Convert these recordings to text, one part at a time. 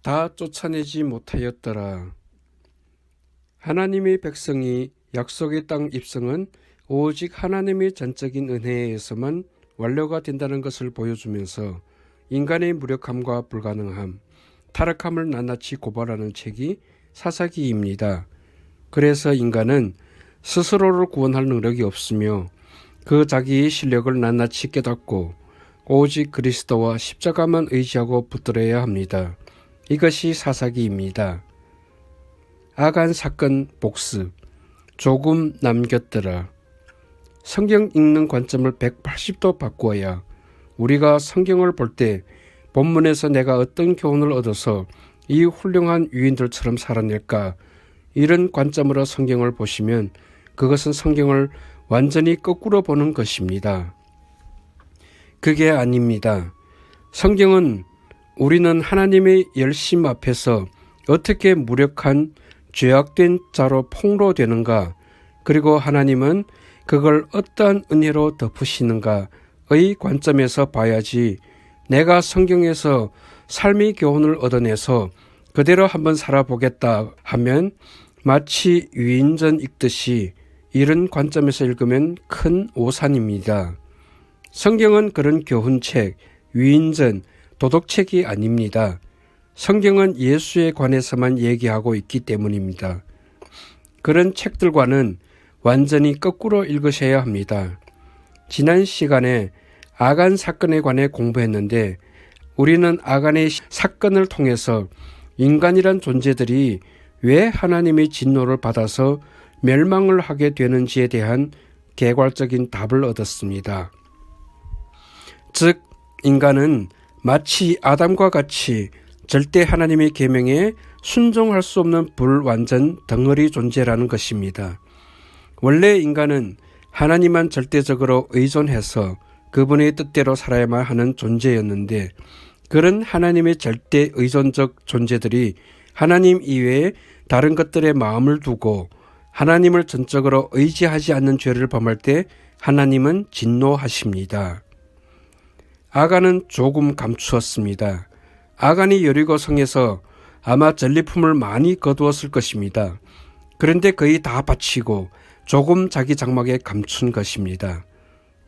다 쫓아내지 못하였더라. 하나님의 백성이 약속의 땅 입성은 오직 하나님의 전적인 은혜에 의해서만 완료가 된다는 것을 보여주면서 인간의 무력함과 불가능함, 타락함을 낱낱이 고발하는 책이 사사기입니다. 그래서 인간은 스스로를 구원할 능력이 없으며 그 자기의 실력을 낱낱이 깨닫고 오직 그리스도와 십자가만 의지하고 붙들어야 합니다. 이것이 사사기입니다. 아간 사건 복습, 조금 남겼더라. 성경 읽는 관점을 180도 바꾸어야 우리가 성경을 볼 때 본문에서 내가 어떤 교훈을 얻어서 이 훌륭한 유인들처럼 살아낼까, 이런 관점으로 성경을 보시면 그것은 성경을 완전히 거꾸로 보는 것입니다. 그게 아닙니다. 성경은 우리는 하나님의 열심 앞에서 어떻게 무력한 죄악된 자로 폭로되는가, 그리고 하나님은 그걸 어떠한 은혜로 덮으시는가의 관점에서 봐야지, 내가 성경에서 삶의 교훈을 얻어내서 그대로 한번 살아보겠다 하면 마치 위인전 읽듯이 이런 관점에서 읽으면 큰 오산입니다. 성경은 그런 교훈책, 위인전, 도덕책이 아닙니다. 성경은 예수에 관해서만 얘기하고 있기 때문입니다. 그런 책들과는 완전히 거꾸로 읽으셔야 합니다. 지난 시간에 아간 사건에 관해 공부했는데, 우리는 아간의 사건을 통해서 인간이란 존재들이 왜 하나님의 진노를 받아서 멸망을 하게 되는지에 대한 개괄적인 답을 얻었습니다. 즉, 인간은 마치 아담과 같이 절대 하나님의 계명에 순종할 수 없는 불완전 덩어리 존재라는 것입니다. 원래 인간은 하나님만 절대적으로 의존해서 그분의 뜻대로 살아야만 하는 존재였는데, 그런 하나님의 절대 의존적 존재들이 하나님 이외에 다른 것들에 마음을 두고 하나님을 전적으로 의지하지 않는 죄를 범할 때 하나님은 진노하십니다. 아간은 조금 감추었습니다. 아간이 여리고 성에서 아마 전리품을 많이 거두었을 것입니다. 그런데 거의 다 바치고 조금 자기 장막에 감춘 것입니다.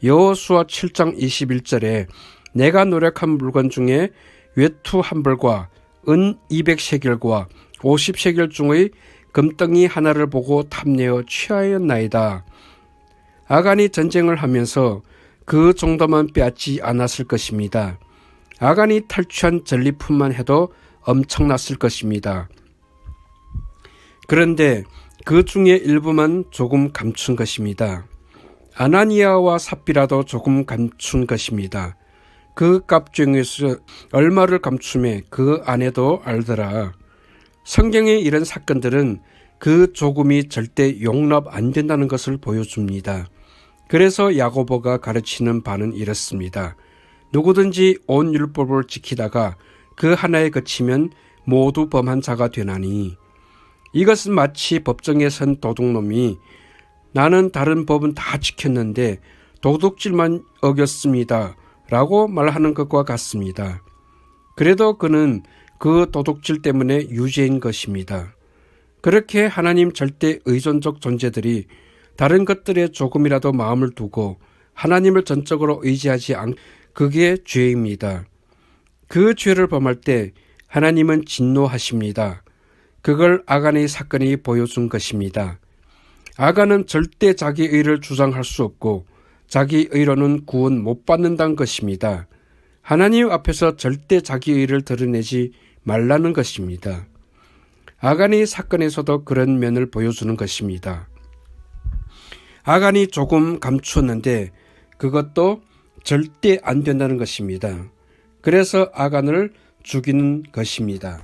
여호수아 7장 21절에 내가 노력한 물건 중에 외투 한 벌과 은 200세겔과 50세겔 중의 금덩이 하나를 보고 탐내어 취하였나이다. 아간이 전쟁을 하면서 그 정도만 빼앗지 않았을 것입니다. 아간이 탈취한 전리품만 해도 엄청났을 것입니다. 그런데 그 중에 일부만 조금 감춘 것입니다. 아나니아와 삽비라도 조금 감춘 것입니다. 그 값 중에서 얼마를 감추매 그 아내도 알더라. 성경의 이런 사건들은 그 조금이 절대 용납 안 된다는 것을 보여줍니다. 그래서 야고보가 가르치는 바는 이렇습니다. 누구든지 온 율법을 지키다가 그 하나에 그치면 모두 범한 자가 되나니, 이것은 마치 법정에 선 도둑놈이 나는 다른 법은 다 지켰는데 도둑질만 어겼습니다 라고 말하는 것과 같습니다. 그래도 그는 그 도둑질 때문에 유죄인 것입니다. 그렇게 하나님 절대 의존적 존재들이 다른 것들에 조금이라도 마음을 두고 하나님을 전적으로 의지하지 않, 그게 죄입니다. 그 죄를 범할 때 하나님은 진노하십니다. 그걸 아간의 사건이 보여준 것입니다. 아간은 절대 자기 의를 주장할 수 없고 자기 의로는 구원 못 받는다는 것입니다. 하나님 앞에서 절대 자기 의를 드러내지 말라는 것입니다. 아간의 사건에서도 그런 면을 보여주는 것입니다. 아간이 조금 감추었는데 그것도 절대 안 된다는 것입니다. 그래서 아간을 죽이는 것입니다.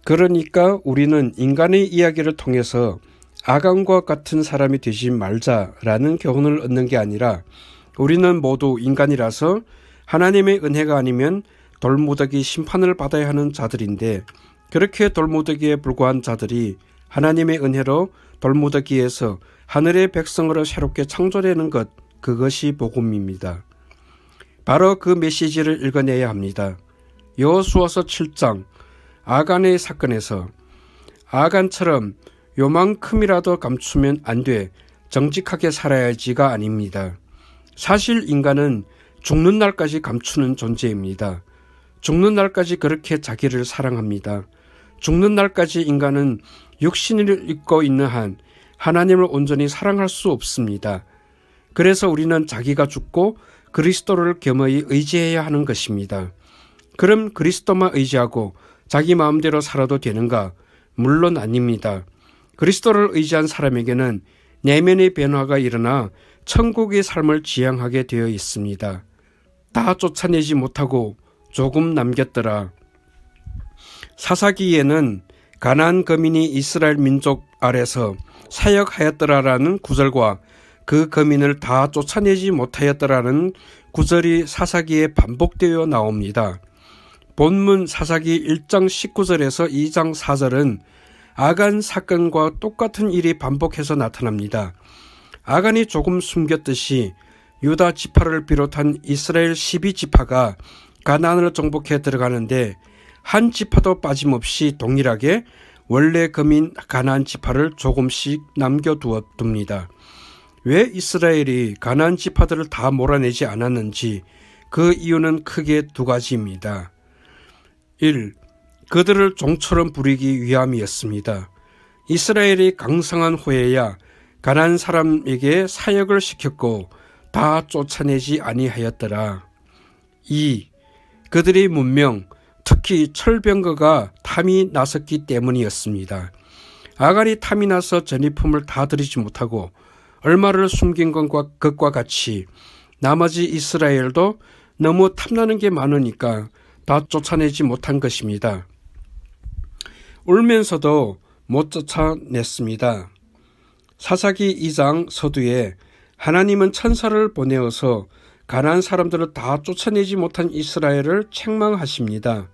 그러니까 우리는 인간의 이야기를 통해서 아간과 같은 사람이 되지 말자라는 교훈을 얻는 게 아니라, 우리는 모두 인간이라서 하나님의 은혜가 아니면 돌무더기 심판을 받아야 하는 자들인데, 그렇게 돌무더기에 불과한 자들이 하나님의 은혜로 돌무더기에서 하늘의 백성으로 새롭게 창조되는 것, 그것이 복음입니다. 바로 그 메시지를 읽어내야 합니다. 여호수아서 7장, 아간의 사건에서 아간처럼 요만큼이라도 감추면 안 돼, 정직하게 살아야지가 아닙니다. 사실 인간은 죽는 날까지 감추는 존재입니다. 죽는 날까지 그렇게 자기를 사랑합니다. 죽는 날까지 인간은 육신을 입고 있는 한 하나님을 온전히 사랑할 수 없습니다. 그래서 우리는 자기가 죽고 그리스도를 겸허히 의지해야 하는 것입니다. 그럼 그리스도만 의지하고 자기 마음대로 살아도 되는가? 물론 아닙니다. 그리스도를 의지한 사람에게는 내면의 변화가 일어나 천국의 삶을 지향하게 되어 있습니다. 다 쫓아내지 못하고 조금 남겼더라. 사사기에는 가나안 거민이 이스라엘 민족 아래서 사역하였더라라는 구절과 그 거민을 다 쫓아내지 못하였더라는 구절이 사사기에 반복되어 나옵니다. 본문 사사기 1장 19절에서 2장 4절은 아간 사건과 똑같은 일이 반복해서 나타납니다. 아간이 조금 숨겼듯이 유다 지파를 비롯한 이스라엘 12지파가 가나안을 정복해 들어가는데 한 지파도 빠짐없이 동일하게 원래 거민 가나안 지파를 조금씩 남겨두었습니다. 왜 이스라엘이 가나안 지파들을 다 몰아내지 않았는지 그 이유는 크게 두 가지입니다. 1. 그들을 종처럼 부리기 위함이었습니다. 이스라엘이 강성한 후에야 가나안 사람에게 사역을 시켰고 다 쫓아내지 아니하였더라. 2. 그들의 문명, 특히 철병거가 탐이 났었기 때문이었습니다. 아간이 탐이 나서 전리품을 다 드리지 못하고 얼마를 숨긴 것과 같이 나머지 이스라엘도 너무 탐나는 게 많으니까 다 쫓아내지 못한 것입니다. 울면서도 못 쫓아냈습니다. 사사기 2장 서두에 하나님은 천사를 보내어서 가나안 사람들을 다 쫓아내지 못한 이스라엘을 책망하십니다.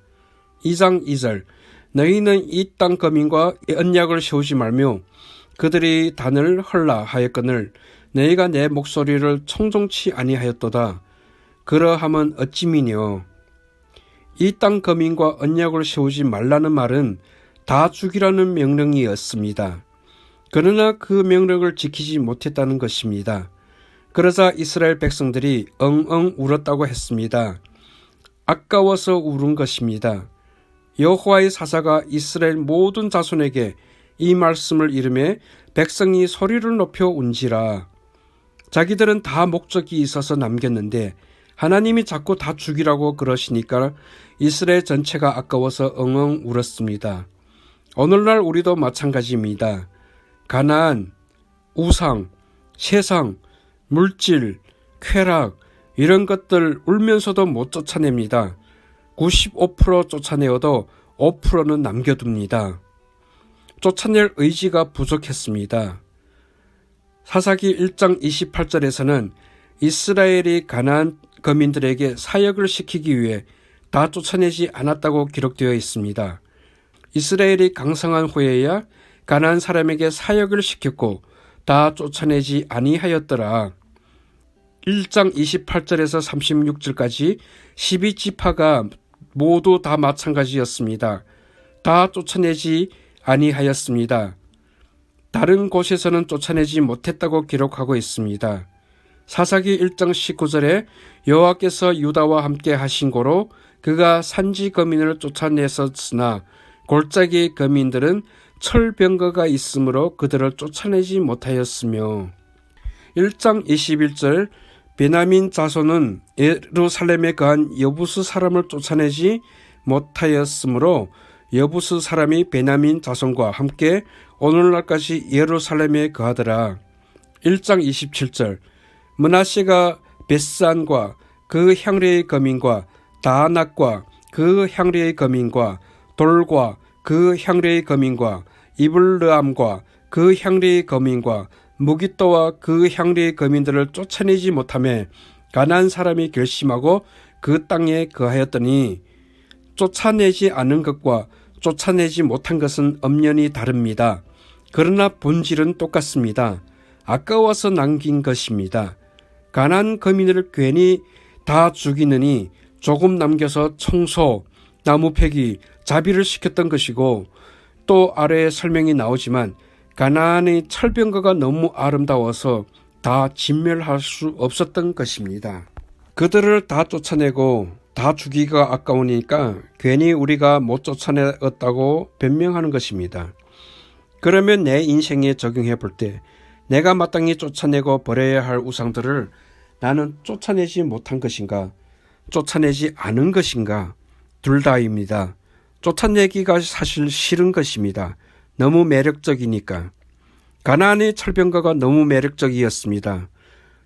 2장 2절 너희는 이 땅 거민과 언약을 세우지 말며 그들이 단을 헐라 하였거늘 너희가 내 목소리를 청종치 아니하였도다. 그러함은 어찌미뇨. 이 땅 거민과 언약을 세우지 말라는 말은 다 죽이라는 명령이었습니다. 그러나 그 명령을 지키지 못했다는 것입니다. 그러자 이스라엘 백성들이 엉엉 울었다고 했습니다. 아까워서 울은 것입니다. 여호와의 사자가 이스라엘 모든 자손에게 이 말씀을 이르매 백성이 소리를 높여 운지라. 자기들은 다 목적이 있어서 남겼는데 하나님이 자꾸 다 죽이라고 그러시니까 이스라엘 전체가 아까워서 엉엉 울었습니다. 오늘날 우리도 마찬가지입니다. 가나안, 우상, 세상, 물질, 쾌락 이런 것들 울면서도 못 쫓아냅니다. 95% 쫓아내어도 5%는 남겨둡니다. 쫓아낼 의지가 부족했습니다. 사사기 1장 28절에서는 이스라엘이 가나안 거민들에게 사역을 시키기 위해 다 쫓아내지 않았다고 기록되어 있습니다. 이스라엘이 강성한 후에야 가나안 사람에게 사역을 시켰고 다 쫓아내지 아니하였더라. 1장 28절에서 36절까지 12지파가 모두 다 마찬가지였습니다. 다 쫓아내지 아니하였습니다. 다른 곳에서는 쫓아내지 못했다고 기록하고 있습니다. 사사기 1장 19절에 여호와께서 유다와 함께 하신 고로 그가 산지 거민을 쫓아냈었으나 골짜기 거민들은 철병거가 있으므로 그들을 쫓아내지 못하였으며 1장 21절 베냐민 자손은 예루살렘에 거한 여부스 사람을 쫓아내지 못하였으므로 여부스 사람이 베냐민 자손과 함께 오늘날까지 예루살렘에 거하더라. 1장 27절 므낫세가 벳산과 그 향리의 거민과 다낙과 그 향리의 거민과 돌과 그 향리의 거민과 이블르암과 그 향리의 거민과 무기또와 그 향리의 거민들을 쫓아내지 못하며 가나안 사람이 결심하고 그 땅에 거하였더니 쫓아내지 않은 것과 쫓아내지 못한 것은 엄연히 다릅니다. 그러나 본질은 똑같습니다. 아까워서 남긴 것입니다. 가나안 거민을 괜히 다 죽이느니 조금 남겨서 청소, 나무 패기, 자비를 시켰던 것이고, 또 아래에 설명이 나오지만 가나안의 철병거가 너무 아름다워서 다 진멸할 수 없었던 것입니다. 그들을 다 쫓아내고 다 죽이기가 아까우니까 괜히 우리가 못 쫓아내었다고 변명하는 것입니다. 그러면 내 인생에 적용해 볼 때 내가 마땅히 쫓아내고 버려야 할 우상들을 나는 쫓아내지 못한 것인가, 쫓아내지 않은 것인가? 둘 다입니다. 쫓아내기가 사실 싫은 것입니다. 너무 매력적이니까. 가나안의 철병거가 너무 매력적이었습니다.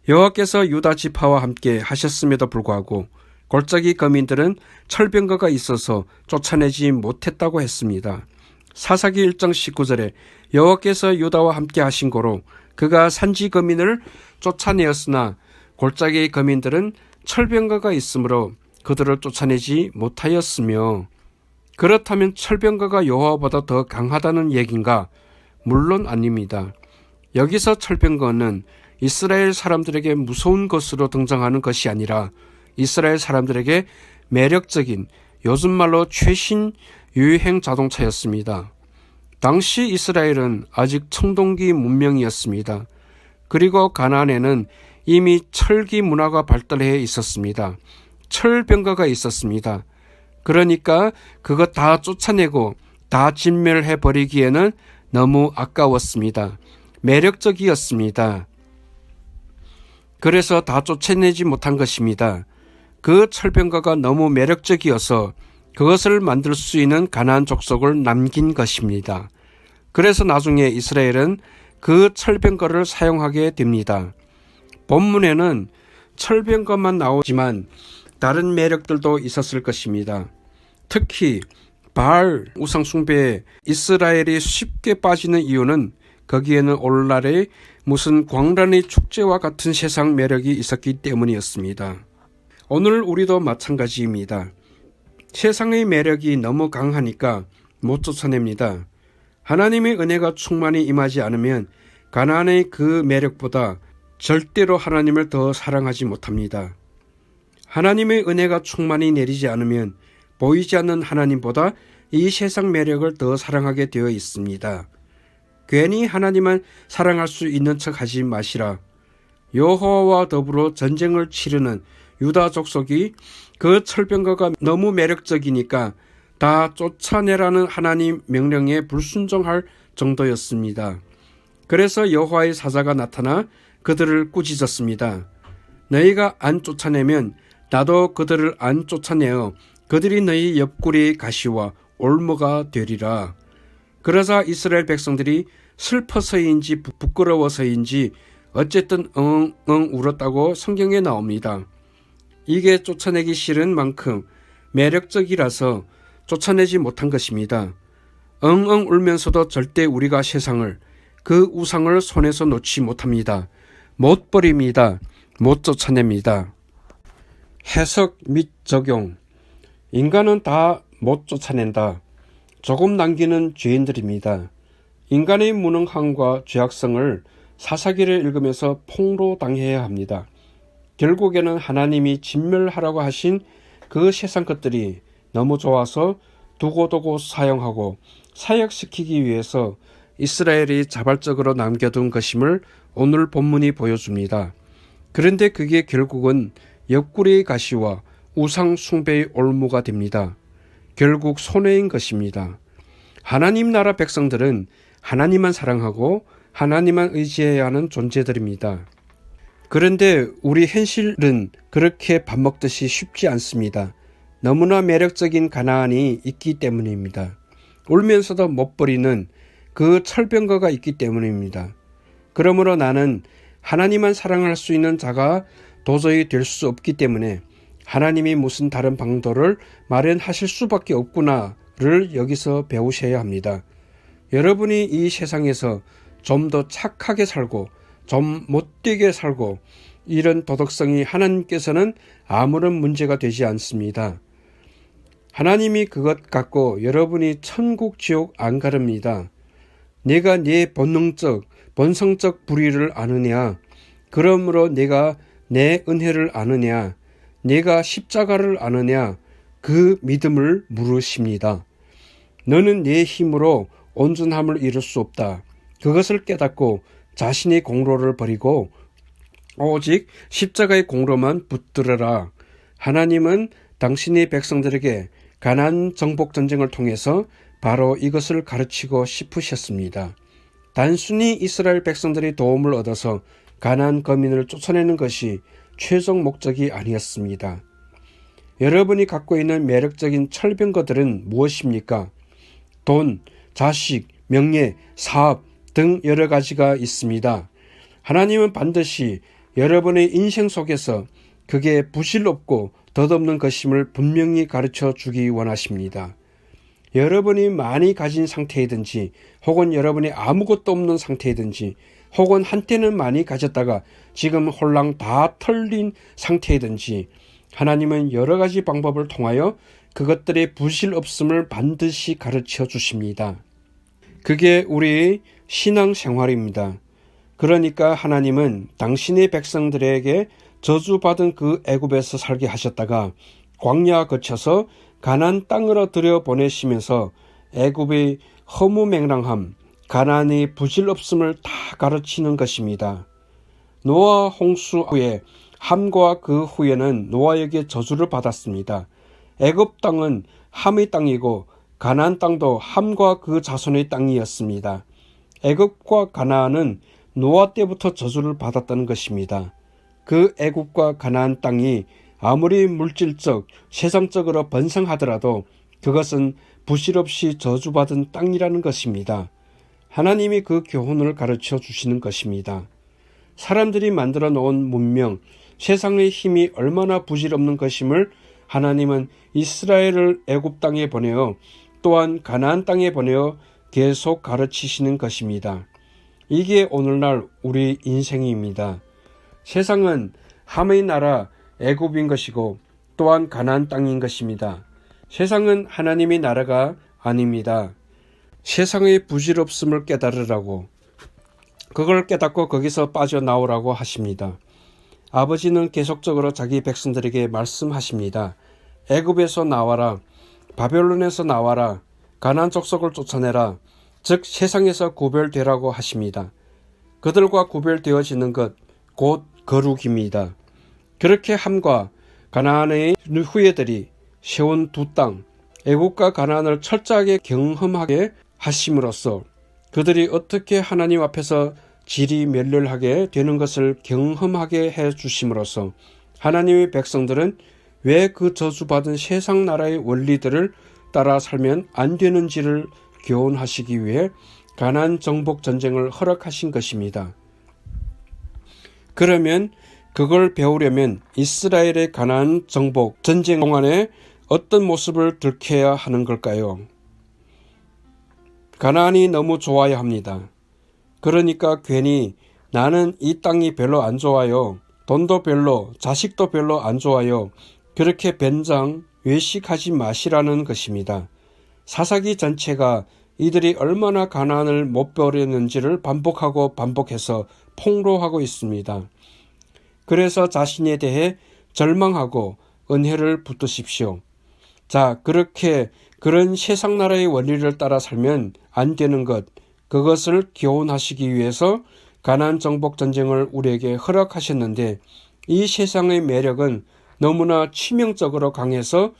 여호와께서 유다 지파와 함께 하셨음에도 불구하고 골짜기 거민들은 철병거가 있어서 쫓아내지 못했다고 했습니다. 사사기 1장 19절에 여호와께서 유다와 함께 하신 고로 그가 산지 거민을 쫓아내었으나 골짜기 거민들은 철병거가 있으므로 그들을 쫓아내지 못하였으며, 그렇다면 철병거가 여호와보다 더 강하다는 얘긴가? 물론 아닙니다. 여기서 철병거는 이스라엘 사람들에게 무서운 것으로 등장하는 것이 아니라 이스라엘 사람들에게 매력적인, 요즘 말로 최신 유행 자동차였습니다. 당시 이스라엘은 아직 청동기 문명이었습니다. 그리고 가나안에는 이미 철기 문화가 발달해 있었습니다. 철병거가 있었습니다. 그러니까 그것 다 쫓아내고 다 진멸해 버리기에는 너무 아까웠습니다. 매력적이었습니다. 그래서 다 쫓아내지 못한 것입니다. 그 철병거가 너무 매력적이어서 그것을 만들 수 있는 가나안 족속을 남긴 것입니다. 그래서 나중에 이스라엘은 그 철병거를 사용하게 됩니다. 본문에는 철병거만 나오지만 다른 매력들도 있었을 것입니다. 특히 바알 우상 숭배에 이스라엘이 쉽게 빠지는 이유는 거기에는 오늘날의 무슨 광란의 축제와 같은 세상 매력이 있었기 때문이었습니다. 오늘 우리도 마찬가지입니다. 세상의 매력이 너무 강하니까 못 쫓아냅니다. 하나님의 은혜가 충만히 임하지 않으면 가나안의 그 매력보다 절대로 하나님을 더 사랑하지 못합니다. 하나님의 은혜가 충만히 내리지 않으면 보이지 않는 하나님보다 이 세상 매력을 더 사랑하게 되어 있습니다. 괜히 하나님만 사랑할 수 있는 척 하지 마시라. 여호와와 더불어 전쟁을 치르는 유다 족속이 그 철병거가 너무 매력적이니까 다 쫓아내라는 하나님 명령에 불순종할 정도였습니다. 그래서 여호와의 사자가 나타나 그들을 꾸짖었습니다. 너희가 안 쫓아내면 나도 그들을 안 쫓아내어 그들이 너희 옆구리의 가시와 올무가 되리라. 그러자 이스라엘 백성들이 슬퍼서인지 부끄러워서인지 어쨌든 엉엉 울었다고 성경에 나옵니다. 이게 쫓아내기 싫은 만큼 매력적이라서 쫓아내지 못한 것입니다. 엉엉 울면서도 절대 우리가 세상을, 그 우상을 손에서 놓지 못합니다. 못 버립니다. 못 쫓아냅니다. 해석 및 적용. 인간은 다 못 쫓아낸다. 조금 남기는 죄인들입니다. 인간의 무능함과 죄악성을 사사기를 읽으면서 폭로당해야 합니다. 결국에는 하나님이 진멸하라고 하신 그 세상 것들이 너무 좋아서 두고두고 사용하고 사역시키기 위해서 이스라엘이 자발적으로 남겨둔 것임을 오늘 본문이 보여줍니다. 그런데 그게 결국은 옆구리의 가시와 우상 숭배의 올무가 됩니다. 결국 손해인 것입니다. 하나님 나라 백성들은 하나님만 사랑하고 하나님만 의지해야 하는 존재들입니다. 그런데 우리 현실은 그렇게 밥 먹듯이 쉽지 않습니다. 너무나 매력적인 가나안이 있기 때문입니다. 울면서도 못 버리는 그 철병거가 있기 때문입니다. 그러므로 나는 하나님만 사랑할 수 있는 자가 도저히 될 수 없기 때문에 하나님이 무슨 다른 방도를 마련하실 수밖에 없구나를 여기서 배우셔야 합니다. 여러분이 이 세상에서 좀 더 착하게 살고 좀 못되게 살고 이런 도덕성이 하나님께서는 아무런 문제가 되지 않습니다. 하나님이 그것 갖고 여러분이 천국 지옥 안 가릅니다. 내가 내 본성적 불의를 아느냐? 그러므로 내가 내 은혜를 아느냐? 내가 십자가를 아느냐? 그 믿음을 물으십니다. 너는 내 힘으로 온전함을 이룰 수 없다. 그것을 깨닫고 자신의 공로를 버리고 오직 십자가의 공로만 붙들어라. 하나님은 당신의 백성들에게 가나안 정복 전쟁을 통해서 바로 이것을 가르치고 싶으셨습니다. 단순히 이스라엘 백성들이 도움을 얻어서 가나안 거민을 쫓아내는 것이 최종 목적이 아니었습니다. 여러분이 갖고 있는 매력적인 철병거들은 무엇입니까? 돈, 자식, 명예, 사업 등 여러 가지가 있습니다. 하나님은 반드시 여러분의 인생 속에서 그게 부질없고 덧없는 것임을 분명히 가르쳐 주기 원하십니다. 여러분이 많이 가진 상태이든지 혹은 여러분이 아무것도 없는 상태이든지 혹은 한때는 많이 가졌다가 지금 홀랑 다 털린 상태이든지 하나님은 여러 가지 방법을 통하여 그것들의 부실 없음을 반드시 가르쳐 주십니다. 그게 우리 신앙 생활입니다. 그러니까 하나님은 당신의 백성들에게 저주받은 그 애굽에서 살게 하셨다가 광야 거쳐서 가나안 땅으로 들여보내시면서 애굽의 허무맹랑함, 가나안의 부질없음을 다 가르치는 것입니다. 노아 홍수 후에 함과 그 후에는 노아에게 저주를 받았습니다. 애굽 땅은 함의 땅이고 가나안 땅도 함과 그 자손의 땅이었습니다. 애굽과 가나안은 노아 때부터 저주를 받았다는 것입니다. 그 애굽과 가나안 땅이 아무리 물질적, 세상적으로 번성하더라도 그것은 부실없이 저주받은 땅이라는 것입니다. 하나님이 그 교훈을 가르쳐 주시는 것입니다. 사람들이 만들어 놓은 문명, 세상의 힘이 얼마나 부질없는 것임을 하나님은 이스라엘을 애굽 땅에 보내어 또한 가나안 땅에 보내어 계속 가르치시는 것입니다. 이게 오늘날 우리 인생입니다. 세상은 함의 나라 애굽인 것이고 또한 가나안 땅인 것입니다. 세상은 하나님의 나라가 아닙니다. 세상의 부질없음을 깨달으라고, 그걸 깨닫고 거기서 빠져나오라고 하십니다. 아버지는 계속적으로 자기 백성들에게 말씀하십니다. 애굽에서 나와라, 바벨론에서 나와라, 가나안 족속을 쫓아내라, 즉 세상에서 구별되라고 하십니다. 그들과 구별되어지는 것, 곧 거룩입니다. 그렇게 함과 가나안의 후예들이 세운 두 땅, 애굽과 가나안을 철저하게 경험하게 하심으로써 그들이 어떻게 하나님 앞에서 질이 멸렬하게 되는 것을 경험하게 해 주심으로써 하나님의 백성들은 왜 그 저주받은 세상 나라의 원리들을 따라 살면 안 되는지를 교훈하시기 위해 가나안 정복 전쟁을 허락하신 것입니다. 그러면 그걸 배우려면 이스라엘의 가나안 정복 전쟁 동안에 어떤 모습을 들켜야 하는 걸까요? 가나안이 너무 좋아야 합니다. 그러니까 괜히 나는 이 땅이 별로 안 좋아요. 돈도 별로, 자식도 별로 안 좋아요. 그렇게 변장, 외식하지 마시라는 것입니다. 사사기 전체가 이들이 얼마나 가나안을 못 배우려는지를 반복하고 반복해서 폭로하고 있습니다. 그래서 자신에 대해 절망하고 은혜를 붙드십시오. 자, 그렇게 그런 세상 나라의 원리를 따라 살면 안 되는 것, 그것을 교훈하시기 위해서 가나안 정복 전쟁을 우리에게 허락하셨는데 이 세상의 매력은 너무나 치명적으로 강해서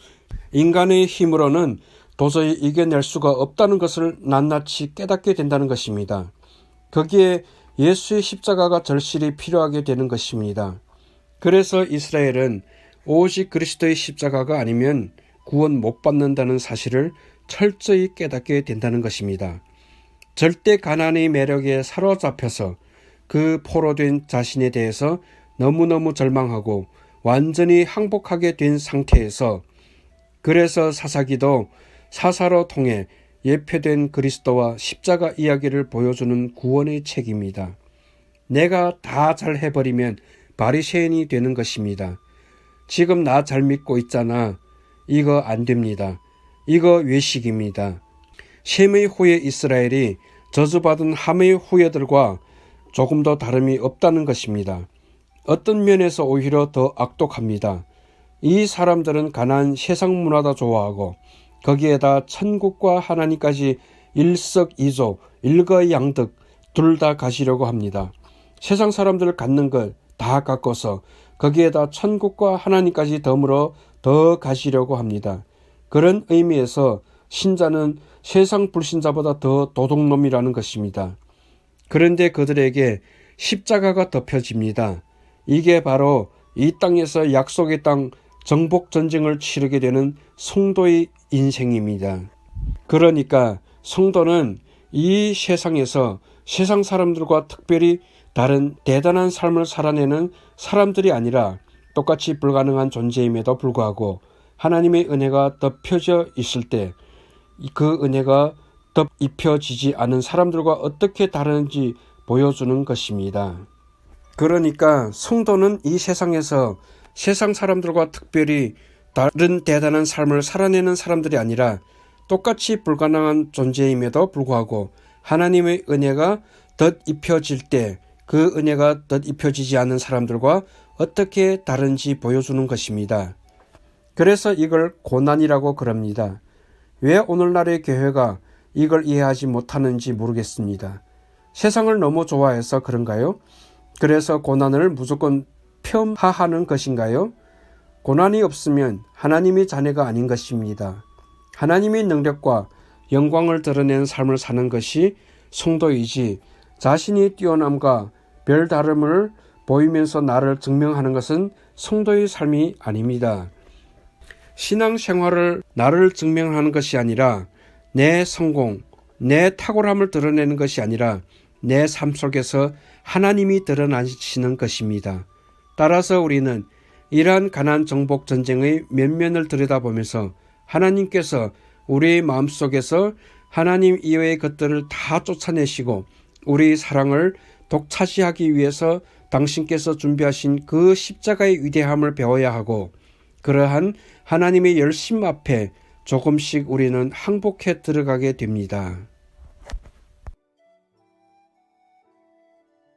인간의 힘으로는 도저히 이겨낼 수가 없다는 것을 낱낱이 깨닫게 된다는 것입니다. 거기에 예수의 십자가가 절실히 필요하게 되는 것입니다. 그래서 이스라엘은 오직 그리스도의 십자가가 아니면 구원 못 받는다는 사실을 철저히 깨닫게 된다는 것입니다. 절대 가나안의 매력에 사로잡혀서 그 포로된 자신에 대해서 너무너무 절망하고 완전히 항복하게 된 상태에서 그래서 사사기도 사사로 통해 예표된 그리스도와 십자가 이야기를 보여주는 구원의 책입니다. 내가 다 잘 해버리면 바리새인이 되는 것입니다. 지금 나 잘 믿고 있잖아. 이거 안 됩니다. 이거 외식입니다. 셈의 후예 이스라엘이 저주받은 함의 후예들과 조금도 다름이 없다는 것입니다. 어떤 면에서 오히려 더 악독합니다. 이 사람들은 가나안 세상 문화도 좋아하고 거기에다 천국과 하나님까지 일석이조, 일거양득 둘 다 가시려고 합니다. 세상 사람들 갖는 걸 다 갖고서 거기에다 천국과 하나님까지 덤으로 더 가시려고 합니다. 그런 의미에서 신자는 세상 불신자보다 더 도둑놈이라는 것입니다. 그런데 그들에게 십자가가 덮여집니다. 이게 바로 이 땅에서 약속의 땅 정복 전쟁을 치르게 되는 성도의 인생입니다. 그러니까 성도는 이 세상에서 세상 사람들과 특별히 다른 대단한 삶을 살아내는 사람들이 아니라 똑같이 불가능한 존재임에도 불구하고 하나님의 은혜가 덮여져 있을 때 그 은혜가 덮입혀지지 않은 사람들과 어떻게 다른지 보여주는 것입니다. 그러니까 성도는 이 세상에서 세상 사람들과 특별히 다른 대단한 삶을 살아내는 사람들이 아니라 똑같이 불가능한 존재임에도 불구하고 하나님의 은혜가 덧입혀질 때 그 은혜가 덧입혀지지 않은 사람들과 어떻게 다른지 보여주는 것입니다. 그래서 이걸 고난이라고 그럽니다. 왜 오늘날의 교회가 이걸 이해하지 못하는지 모르겠습니다. 세상을 너무 좋아해서 그런가요? 그래서 고난을 무조건 폄하하는 것인가요? 고난이 없으면 하나님의 자녀가 아닌 것입니다. 하나님의 능력과 영광을 드러내는 삶을 사는 것이 성도이지 자신이 뛰어남과 별다름을 보이면서 나를 증명하는 것은 성도의 삶이 아닙니다. 신앙생활을 나를 증명하는 것이 아니라 내 성공, 내 탁월함을 드러내는 것이 아니라 내 삶 속에서 하나님이 드러나시는 것입니다. 따라서 우리는 이러한 가나안 정복 전쟁의 면면을 들여다보면서 하나님께서 우리의 마음속에서 하나님 이외의 것들을 다 쫓아내시고 우리 사랑을 독차지하기 위해서 당신께서 준비하신 그 십자가의 위대함을 배워야 하고 그러한 하나님의 열심 앞에 조금씩 우리는 항복해 들어가게 됩니다.